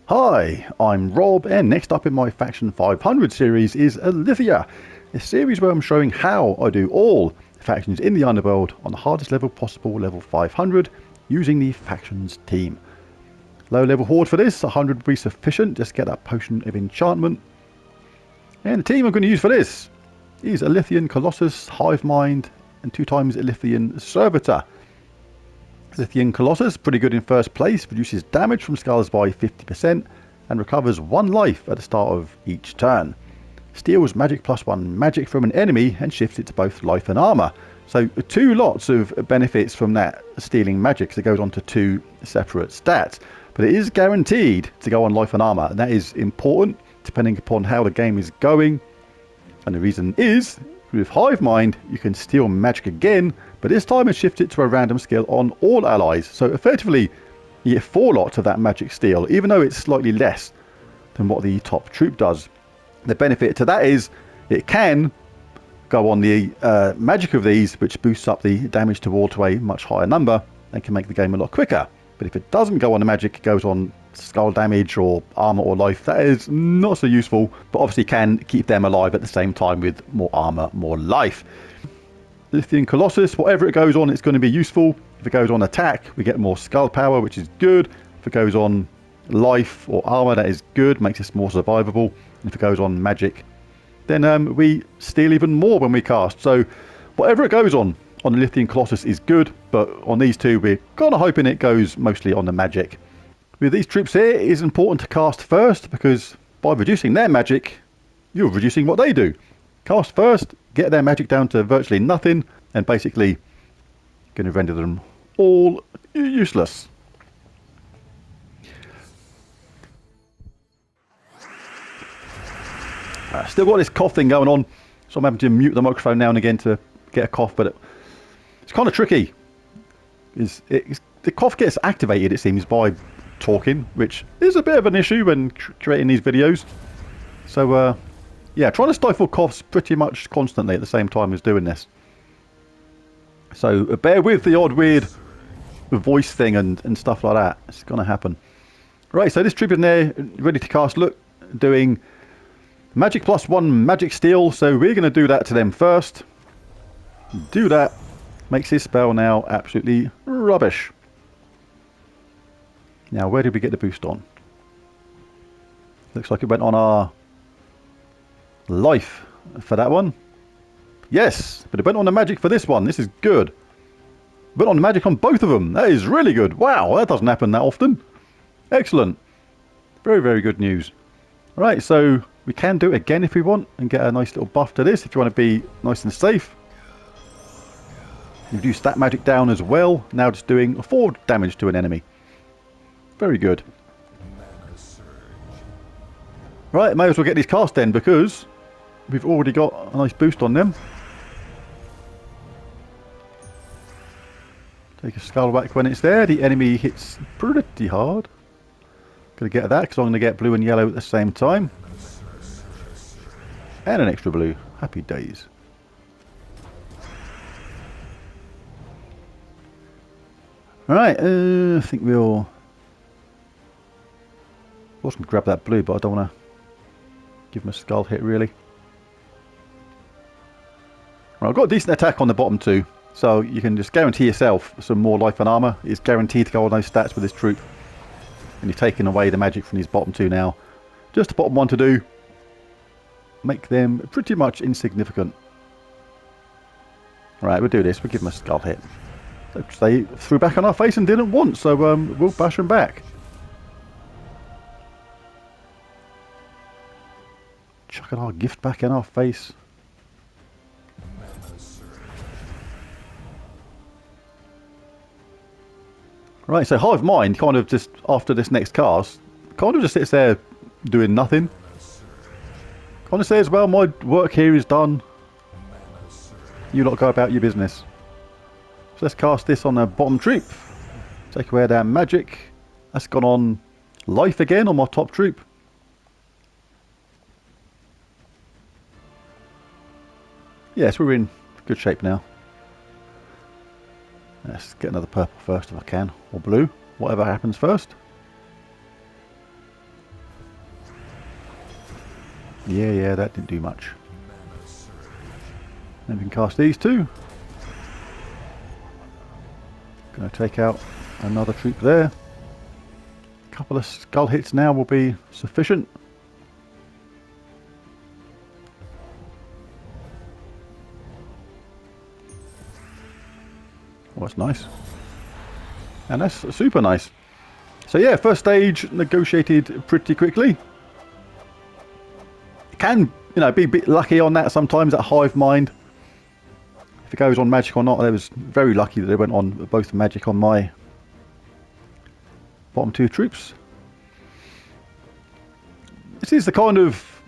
Hi, I'm Rob, and next up in my Faction 500 series is ILLITHIA, a series where I'm showing how I do all factions in the underworld on the hardest level possible, level 500, using the factions team. Low level horde for this, 100 would be sufficient, just get that potion of enchantment. And the team I'm going to use for this is ILLITHIAN Colossus, Hive Mind, and 2 times ILLITHIAN Servitor. ILLITHIAN Colossus, pretty good in first place, reduces damage from skulls by 50% and recovers 1 life at the start of each turn. Steals magic +1 magic from an enemy and shifts it to both life and armor. So 2 lots of benefits from that stealing magic, so it goes on to 2 separate stats. But it is guaranteed to go on life and armor, and that is important depending upon how the game is going. And the reason is, with Hive Mind, you can steal magic again, but this time it shifts it to a random skill on all allies. So effectively, you get 4 lots of that magic steal, even though it's slightly less than what the top troop does. The benefit to that is, it can go on the magic of these, which boosts up the damage to a much higher number, and can make the game a lot quicker. But if it doesn't go on the magic, it goes on skull damage or armor or life. That is not so useful, but obviously can keep them alive at the same time with more armor, more life. ILLITHIAN Colossus, whatever it goes on, it's going to be useful. If it goes on attack, we get more skull power, which is good. If it goes on life or armor, that is good, makes us more survivable. And if it goes on magic, then we steal even more when we cast. So whatever it goes on ILLITHIAN Colossus is good, but on these two we're kind of hoping it goes mostly on the magic. With these troops here, it is important to cast first, because by reducing their magic, you're reducing what they do. Cast first, get their magic down to virtually nothing, and basically going to render them all useless. Still got this cough thing going on, so I'm having to mute the microphone now and again to get a cough, but it's kind of tricky. The cough gets activated, it seems, by talking, which is a bit of an issue when creating these videos. So yeah, trying to stifle coughs pretty much constantly at the same time as doing this. So bear with the odd weird voice thing and stuff like that. It's going to happen. Right, so this troop in there, ready to cast. Look, doing magic +1 magic steal. So we're going to do that to them first. Do that. Makes his spell now absolutely rubbish. Now, where did we get the boost on? Looks like it went on our life for that one. Yes, but it went on the magic for this one. This is good. Went on the magic on both of them. That is really good. Wow, that doesn't happen that often. Excellent. Very, very good news. Right, so we can do it again if we want and get a nice little buff to this if you want to be nice and safe. You reduce that magic down as well. Now just doing 4 damage to an enemy. Very good. Right, may as well get these cast then, because we've already got a nice boost on them. Take a skull whack when it's there. The enemy hits pretty hard. Gonna get that because I'm gonna get blue and yellow at the same time. And an extra blue. Happy days. Alright, I think we'll... I was going to grab that blue, but I don't want to give him a skull hit, really. Right, I've got a decent attack on the bottom 2, so you can just guarantee yourself some more life and armor. It's guaranteed to go on those stats with this troop. And you've taken away the magic from these bottom 2 now. Just the bottom 1 to do. Make them pretty much insignificant. Right, we'll do this. We'll give them a skull hit. They threw back on our face and didn't want, so we'll bash them back. Chucking our gift back in our face. Right, so Hive Mind kind of just, after this next cast, kind of just sits there doing nothing. Kind of says, well, my work here is done. You lot go about your business. So let's cast this on the bottom troop. Take away their magic. That's gone on life again on my top troop. Yes, we're in good shape now. Let's get another purple first if I can, or blue, whatever happens first. Yeah, that didn't do much. Then we can cast these two. Gonna take out another troop there. A couple of skull hits now will be sufficient. Oh, that's nice. And that's super nice. So yeah, first stage negotiated pretty quickly. Can, you know, be a bit lucky on that sometimes, that hive mind. If it goes on magic or not, I was very lucky that it went on both magic on my bottom two troops. This is the kind of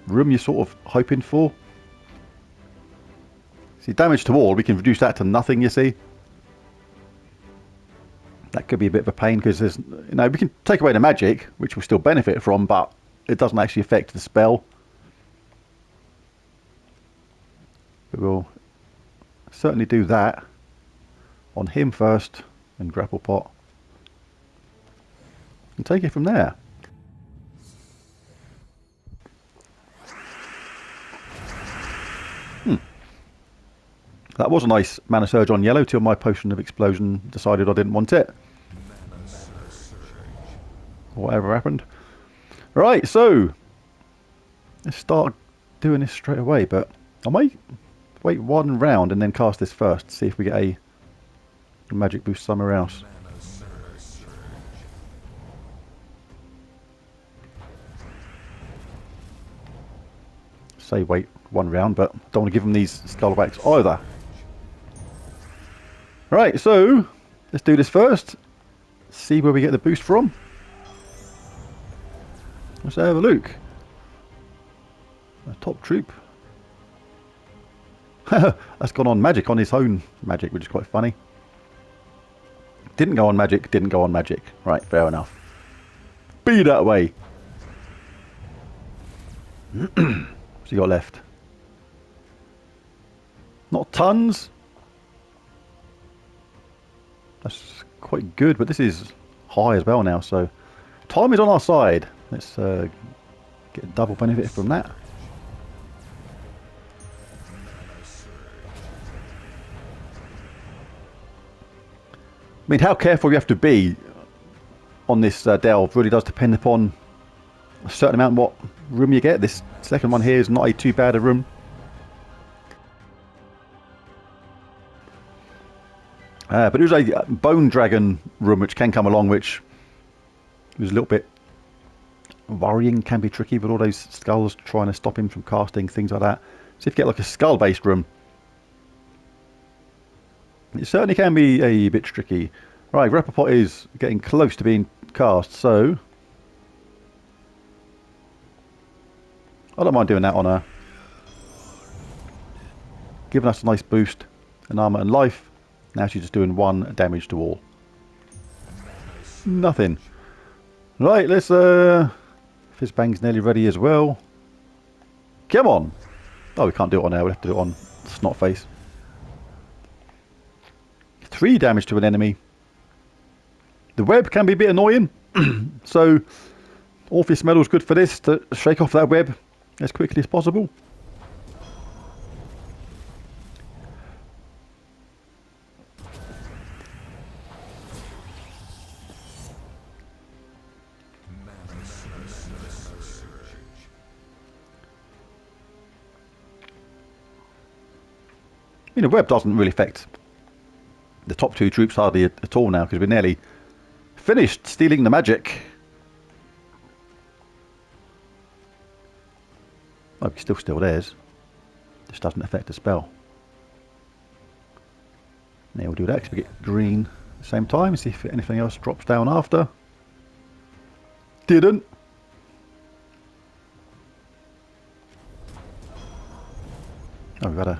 room you're sort of hoping for. See, damage to all, we can reduce that to nothing, you see. That could be a bit of a pain because there's, you know, we can take away the magic, which we'll still benefit from, but it doesn't actually affect the spell. But we'll certainly do that on him first and grapple pot and take it from there. That was a nice mana surge on yellow till my potion of explosion decided I didn't want it. Whatever happened. Right, so let's start doing this straight away, but I might wait one round and then cast this first, see if we get a magic boost somewhere else. Say wait one round, but don't want to give them these skullbacks either. Right, so let's do this first. See where we get the boost from. Let's have a look. A top troop. That's gone on magic, on his own magic, which is quite funny. Didn't go on magic, didn't go on magic. Right, fair enough. Be that way. What's he got left? Not tons. That's quite good, but this is high as well now, so time is on our side. Let's get a double benefit from that. I mean, how careful you have to be on this delve really does depend upon a certain amount of what room you get. This second one here is not a too bad a room. But there's a bone dragon room which can come along, which is a little bit worrying, can be tricky with all those skulls trying to stop him from casting, things like that. So if you get like a skull based room, it certainly can be a bit tricky. Right, grapple pot is getting close to being cast, so I don't mind doing that on her. Giving us a nice boost in armor and life. Now she's just doing 1 damage to all. Nothing. Right, let's Fizzbang's nearly ready as well. Come on! Oh, we can't do it on there, we'll have to do it on Snotface. 3 damage to an enemy. The web can be a bit annoying, so Orpheus Medal is good for this, to shake off that web as quickly as possible. I mean, the web doesn't really affect the top 2 troops hardly at all now, because we're nearly finished stealing the magic. Oh, we can still steal theirs. This doesn't affect the spell. Now we'll do that because we get green at the same time. See if anything else drops down after. Didn't. Oh, we've had a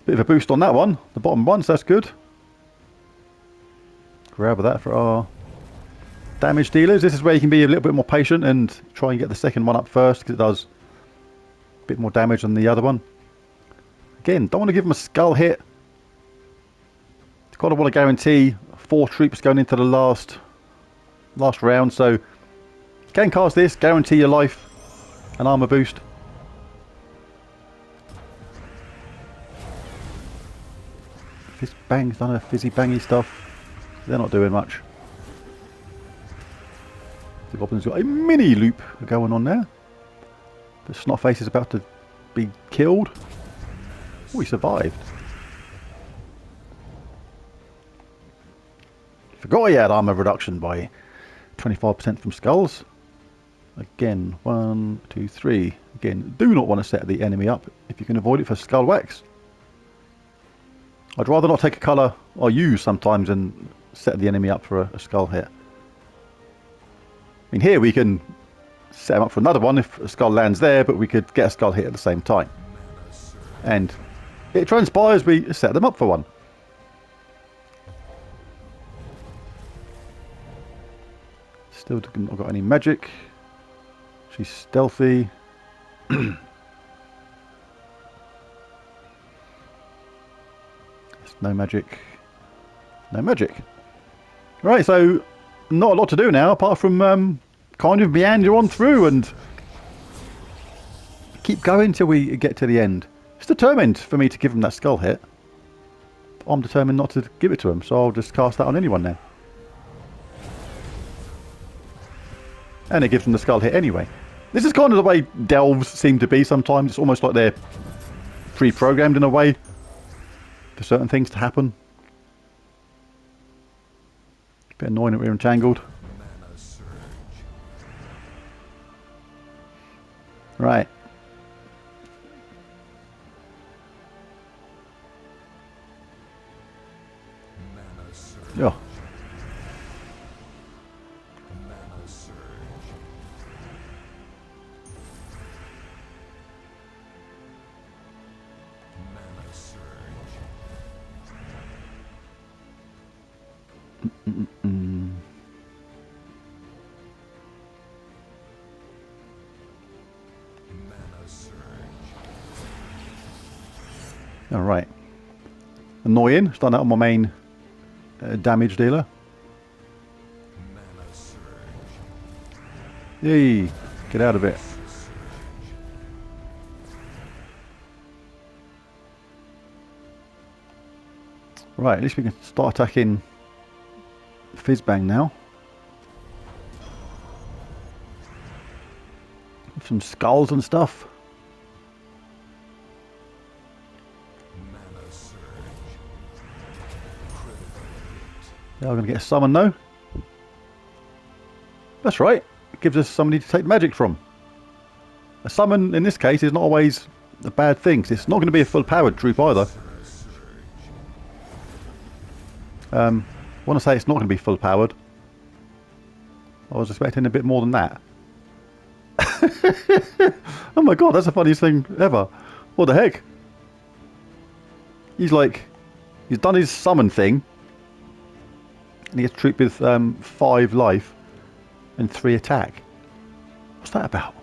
bit of a boost on that one. The bottom one, so that's good. Grab that for our damage dealers. This is where you can be a little bit more patient and try and get the second one up first, because it does a bit more damage than the other one. Again, don't want to give them a skull hit. You've got to want to guarantee 4 troops going into the last round, so you can cast this, guarantee your life An armor boost. Fizz bang's done a fizzy bangy stuff. They're not doing much. The goblin's got a mini loop going on there. The Snotface is about to be killed. Oh, he survived. Forgot he had armor reduction by 25% from skulls. Again, 1, 2, 3. Again, do not want to set the enemy up if you can avoid it for skull wax. I'd rather not take a colour I use sometimes and set the enemy up for a skull hit. I mean, here we can set him up for another one if a skull lands there, but we could get a skull hit at the same time. And it transpires we set them up for one. Still not got any magic. She's stealthy. No magic. No magic. Right, so not a lot to do now apart from kind of meander on through and keep going till we get to the end. It's determined for me to give him that skull hit. I'm determined not to give it to him, so I'll just cast that on anyone then. And it gives them the skull hit anyway. This is kind of the way delves seem to be sometimes. It's almost like they're pre-programmed in a way for certain things to happen. Bit annoying that we're entangled. Right. Oh. Alright. Annoying. It's done that on my main damage dealer. Yay. Get out of it. Right, at least we can start attacking Fizzbang now. Some skulls and stuff. Yeah, I'm going to get a summon though. That's right. It gives us somebody to take the magic from. A summon in this case is not always a bad thing. 'Cause it's not going to be a full powered troop either. I want to say it's not going to be full powered. I was expecting a bit more than that. Oh my god, that's the funniest thing ever. What the heck? He's done his summon thing. And he gets troop with 5 life and 3 attack. What's that about?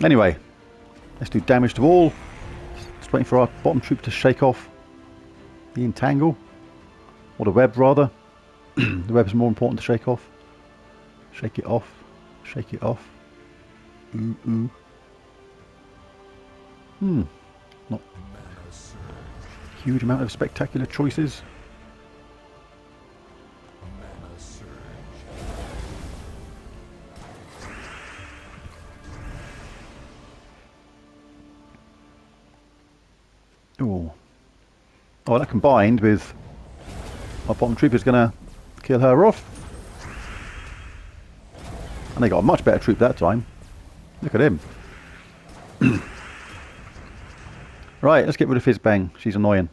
Anyway, let's do damage to all. Just waiting for our bottom troop to shake off the entangle. Or the web rather. The web is more important to shake off. Shake it off. Shake it off. Ooh, ooh. Not a huge amount of spectacular choices. Ooh. Oh, that combined with our bottom troop is going to kill her off. And they got a much better troop that time. Look at him. Right, let's get rid of Fizzbang. She's annoying.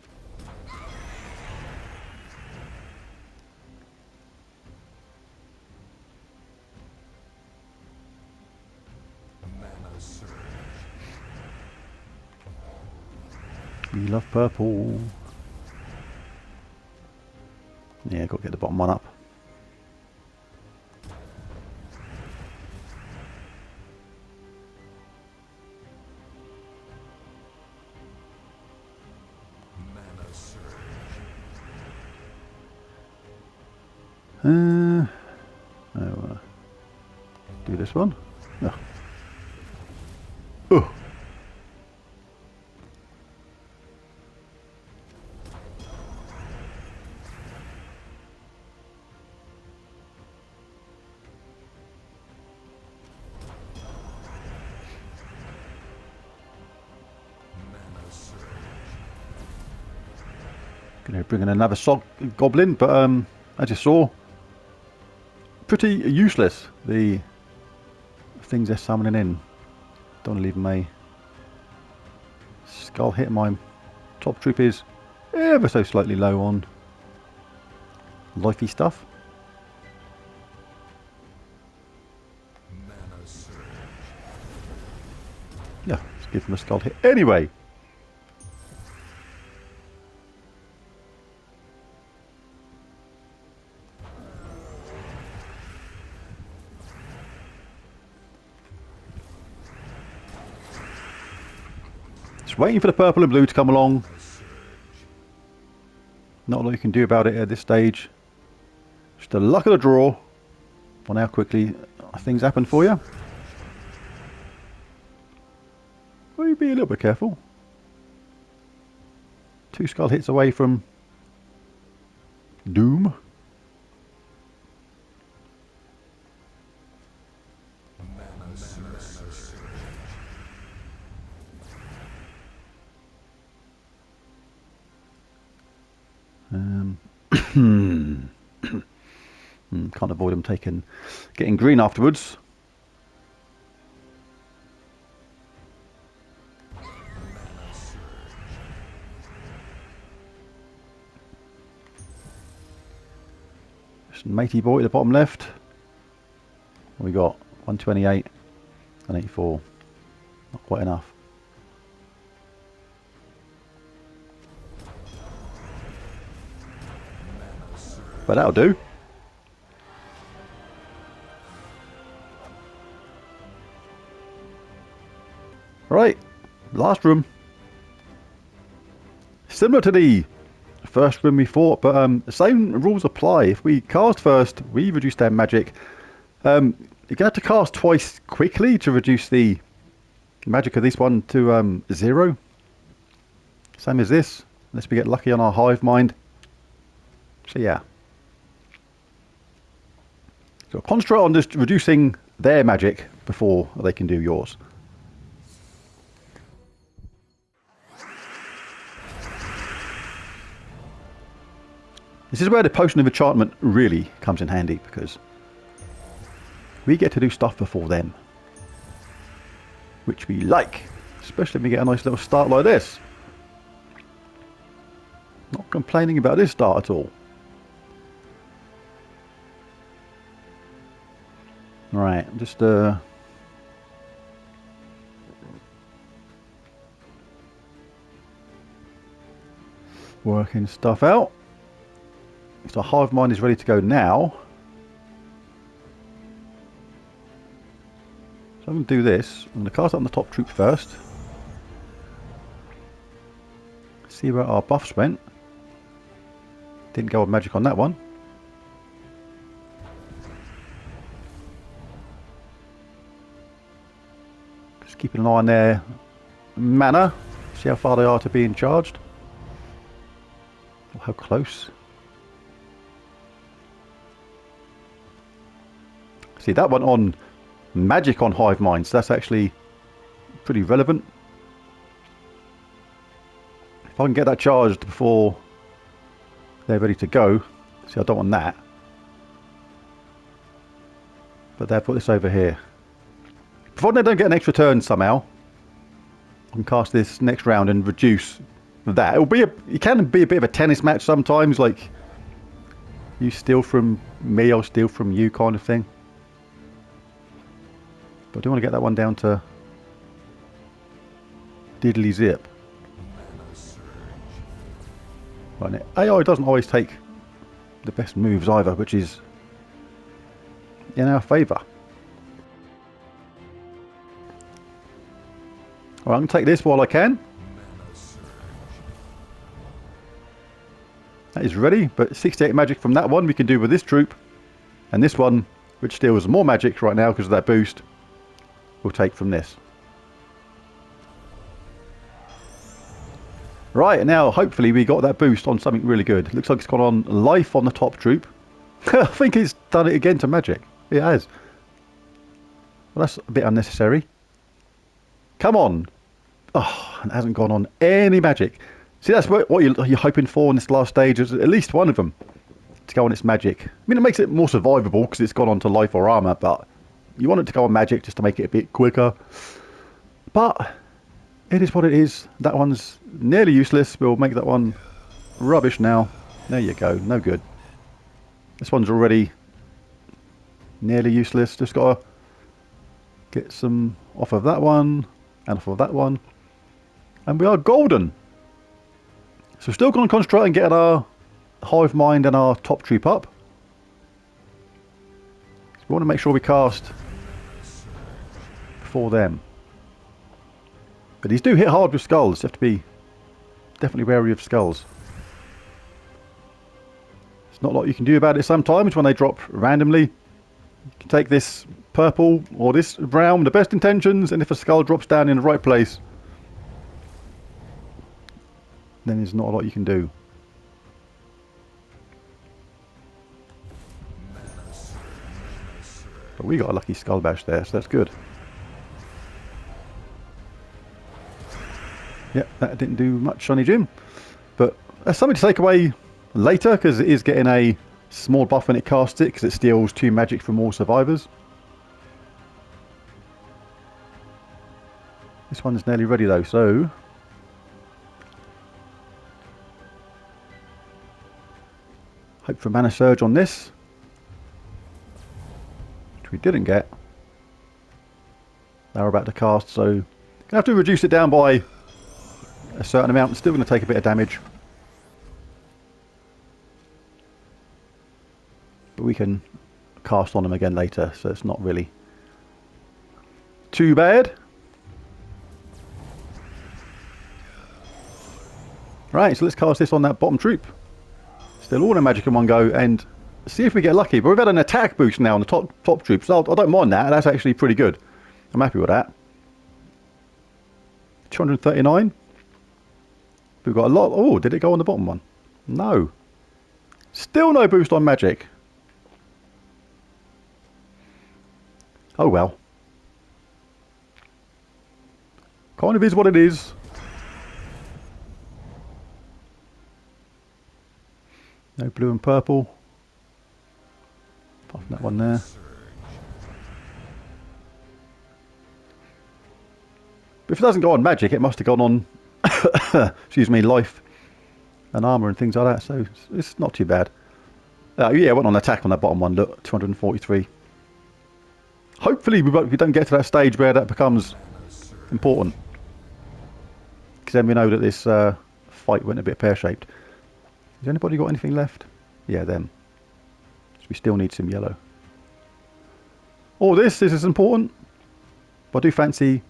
We love purple. Yeah, got to get the bottom one up. do this one. Yeah. Oh. Gonna bring in another goblin, but as you saw, pretty useless, the things they're summoning in. Don't want to leave my skull hit. My top troop is ever so slightly low on lifey stuff. Yeah, let's give them a skull hit anyway. Just waiting for the purple and blue to come along. Not a lot you can do about it at this stage. Just the luck of the draw on how quickly things happen for you. Will you be a little bit careful? 2 skull hits away from doom. Can't avoid them getting green afterwards. Just matey boy at the bottom left. We got 128 and 84. Not quite enough. But that'll do. Right, last room. Similar to the first room we fought, but the same rules apply. If we cast first, we reduce their magic. You're going to have to cast twice quickly to reduce the magic of this one to 0. Same as this, unless we get lucky on our hive mind. So yeah. So concentrate on just reducing their magic before they can do yours. This is where the potion of enchantment really comes in handy, because we get to do stuff before them, which we like, especially when we get a nice little start like this. Not complaining about this start at all. Right, just working stuff out. So hive mind is ready to go now. So I'm going to do this. I'm going to cast it on the top troop first. See where our buffs went. Didn't go with magic on that one. Just keeping an eye on their mana. See how far they are to being charged. Or how close. See, that one on magic on hive minds, so that's actually pretty relevant. If I can get that charged before they're ready to go. See, I don't want that. But they've put this over here. Provided they don't get an extra turn somehow, I can cast this next round and reduce that. It can be a bit of a tennis match sometimes, like you steal from me, I'll steal from you kind of thing. But I do want to get that one down to diddly zip. Right, AI doesn't always take the best moves either, which is in our favour. Alright, I'm going to take this while I can. That is ready, but 68 magic from that one we can do with this troop. And this one which deals more magic right now because of that boost, we'll take from this. Right, now hopefully we got that boost on something really good. Looks like it's gone on life on the top troop. I think it's done it again to magic. It has. Well, that's a bit unnecessary. Come on. Oh, it hasn't gone on any magic. See, that's what you're hoping for in this last stage, is at least one of them to go on its magic. I mean, it makes it more survivable because it's gone on to life or armor, but you want it to go on magic just to make it a bit quicker. But it is what it is. That one's nearly useless. We'll make that one rubbish now. There you go. No good. This one's already nearly useless. Just got to get some off of that one and off of that one. And we are golden. So we're still going to concentrate on getting our hive mind and our top troop up. So we want to make sure we cast before them. But these do hit hard with skulls. You have to be definitely wary of skulls. It's not a lot you can do about it sometimes when they drop randomly. You can take this purple or this brown with the best intentions, and if a skull drops down in the right place, then there's not a lot you can do. But we got a lucky skull bash there, so that's good. Yep, that didn't do much on his gym. But that's something to take away later, because it is getting a small buff when it casts it, because it steals 2 magic from all survivors. This one's nearly ready though, so hope for mana surge on this, which we didn't get. Now we're about to cast, so gonna have to reduce it down by a certain amount. It's still going to take a bit of damage, but we can cast on them again later, so it's not really too bad. Right, so let's cast this on that bottom troop. Still all the magic in one go, and see if we get lucky. But we've had an attack boost now on the top troop, so I don't mind that. That's actually pretty good. I'm happy with that. 239. We've got a lot. Oh, did it go on the bottom one? No. Still no boost on magic. Oh well. Kind of is what it is. No blue and purple. Apart from that one there. But if it doesn't go on magic, it must have gone on excuse me, life and armor and things like that, so it's not too bad. Yeah, I went on attack on that bottom one. Look, 243. Hopefully we don't get to that stage where that becomes important, because then we know that this fight went a bit pear-shaped. Has anybody got anything left? Yeah, them. So we still need some yellow. Oh, this is important. But I do fancy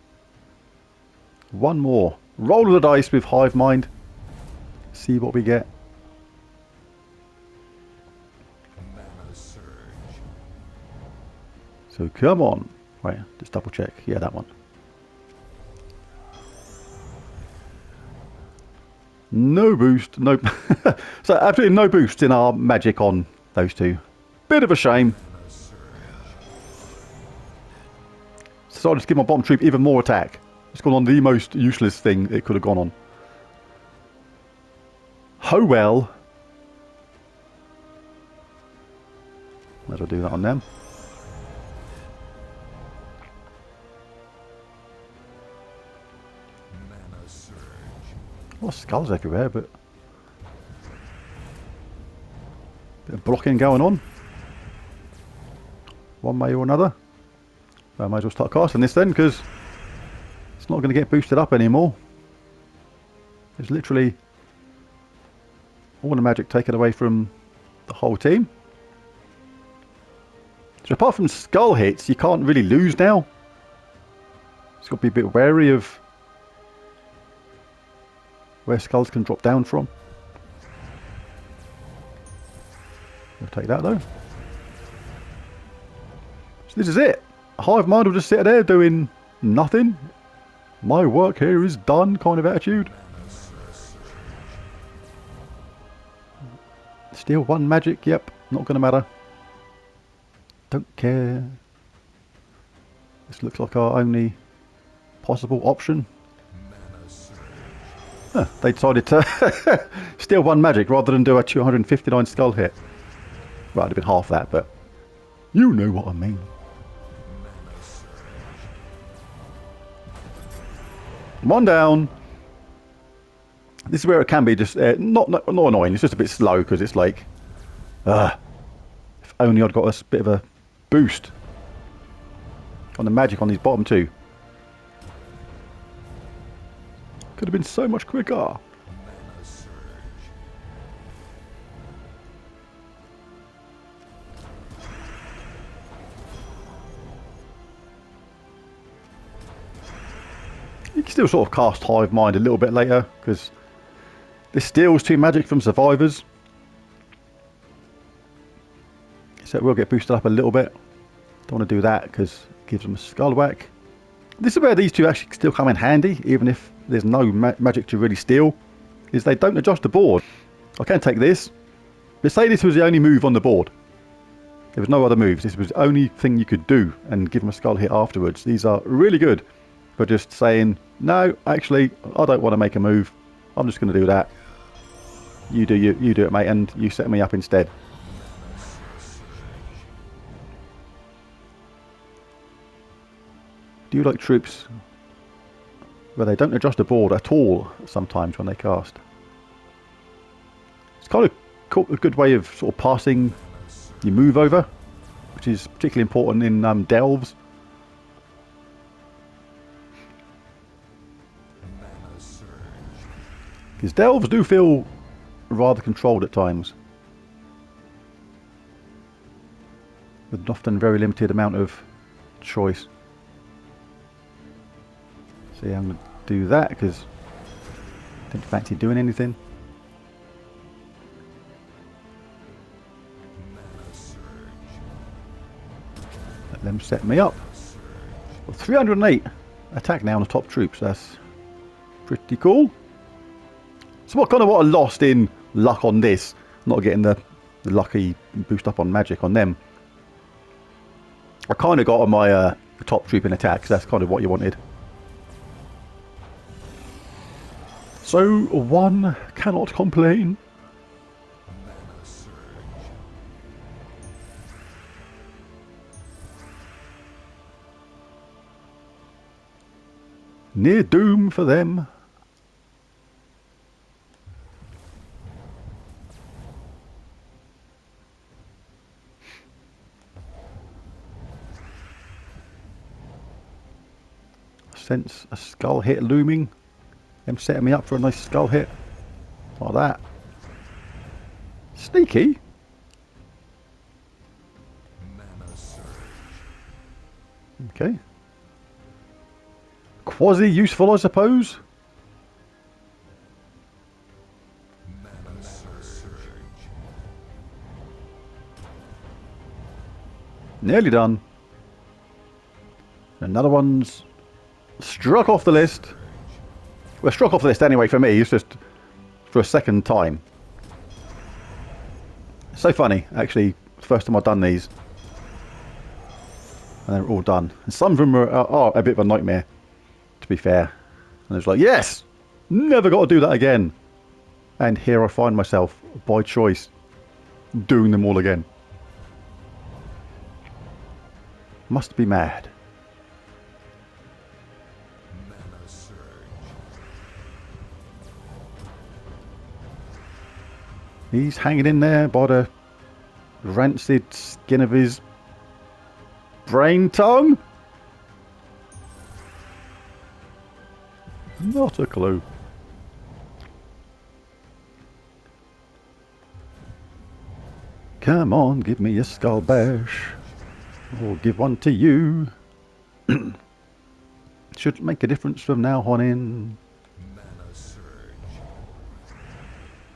one more. Roll of the dice with Hive Mind. See what we get. So come on. Right, just double check. Yeah, that one. No boost. No. So absolutely no boost in our magic on those two. Bit of a shame. So I'll just give my bottom troop even more attack. It's gone on the most useless thing it could have gone on. Oh well. Might as well do that on them. Well, skulls everywhere, but bit of blocking going on. One way or another. So I might as well start casting this then, because it's not going to get boosted up anymore. It's literally all the magic taken away from the whole team. So apart from skull hits, you can't really lose now. It's got to be a bit wary of where skulls can drop down from. We'll take that though. This is it. Hive mind will just sit there doing nothing. My work here is done kind of attitude. Still one magic, yep, not going to matter. Don't care. This looks like our only possible option. Huh, they decided to steal one magic rather than do a 259 skull hit. Right, it'd have been half that, but you know what I mean. One down. This is where it can be just not annoying. It's just a bit slow because it's like, if only I'd got a bit of a boost on the magic on these bottom two. Could have been so much quicker. You can still sort of cast Hive Mind a little bit later because this steals 2 magic from survivors. So it will get boosted up a little bit. Don't want to do that because it gives them a skull whack. This is where these two actually still come in handy, even if there's no magic to really steal, is they don't adjust the board. I can take this, but say this was the only move on the board. There was no other moves. This was the only thing you could do and give them a skull hit afterwards. These are really good for just saying, no, actually, I don't want to make a move. I'm just going to do that. You do it, mate, and you set me up instead. Do you like troops where they don't adjust the board at all sometimes when they cast? It's kind of a good way of sort of passing your move over, which is particularly important in delves. Because delves do feel rather controlled at times, with often very limited amount of choice. See, I'm going to do that because I don't fancy doing anything. Let them set me up. Well, 308 attack now on the top troops. That's pretty cool. So what I lost in luck on this, not getting the lucky boost up on magic on them. I kind of got on my top troop in attack, so that's kind of what you wanted. So one cannot complain. Near doom for them. Sense a skull hit looming. Them setting me up for a nice skull hit. Like that. Sneaky. Okay. Quasi useful, I suppose. Nearly done. Another one's struck off the list. Well, struck off the list anyway for me. It's just for a second time. So funny, actually. First time I've done these. And they're all done. And some of them are a bit of a nightmare, to be fair. And it's like, yes! Never got to do that again. And here I find myself, by choice, doing them all again. Must be mad. He's hanging in there by the rancid skin of his brain tongue? Not a clue. Come on, give me a skull bash. Or give one to you. Should make a difference from now on in.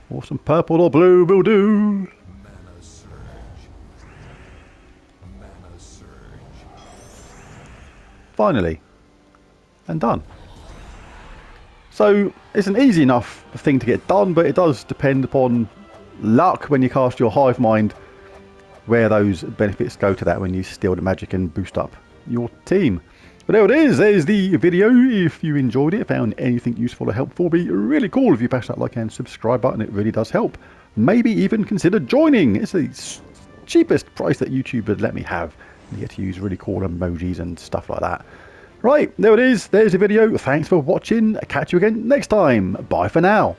Or some purple or blue will do. Finally. And done. So it's an easy enough thing to get done, but it does depend upon luck when you cast your hive mind where those benefits go to that when you steal the magic and boost up your team. But there it is, there's the video. If you enjoyed it, found anything useful or helpful, it'd be really cool if you bash that like and subscribe button. It really does help. Maybe even consider joining. It's the cheapest price that YouTube would let me have. You get to use really cool emojis and stuff like that. Right, there it is. There's the video. Thanks for watching. Catch you again next time. Bye for now.